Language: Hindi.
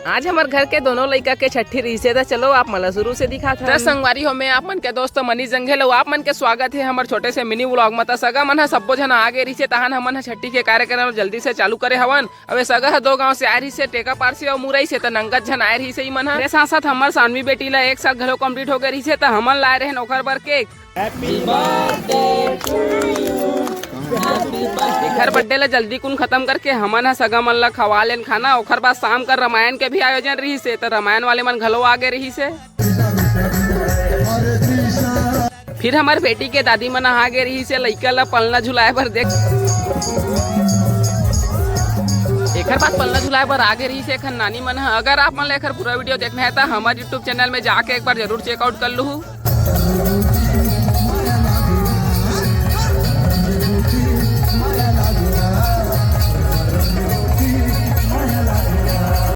आज हमारे घर के दोनों लड़का के छठी रही से चलो आप मला शुरू से दिखा था। संगवारी हो मैं आप मन के दोस्त मनीष जंगेल आप मन के स्वागत है हमारे छोटे से मिनी व्लॉग में। सगा मन सबो जन आगे रही से तहन हमन छठी के कार्यक्रम जल्दी से चालू करे हवन। अब सगा दो गांव से आ रही से टेका पार से और मुरई से तो नंगत जन आए रही से मन साथ साथ हमारे सानवी बेटी ला 1 साल घरों कंप्लीट हो गए रही से तो हमन लाए रहे ओखर बर केक। एखर बर्थडे ला जल्दी कुन खत्म करके हमन हा सगा मन ला खवा लेन खाना। ओखर बाद शाम कर रामायण के भी आयोजन रही से तो रामायण वाले मन घलो आगे रही से। फिर हमारे बेटी के दादी मन आगे रही से लइका ला पलना झुलाए पर देख। एखर बाद पलना झुलाए पर आगे रही से एखर नानी मन। अगर आप मन ला एखर पूरा वीडियो देखना है तो हमारे यूट्यूब चैनल में जाके एक बार जरूर चेकआउट कर लू।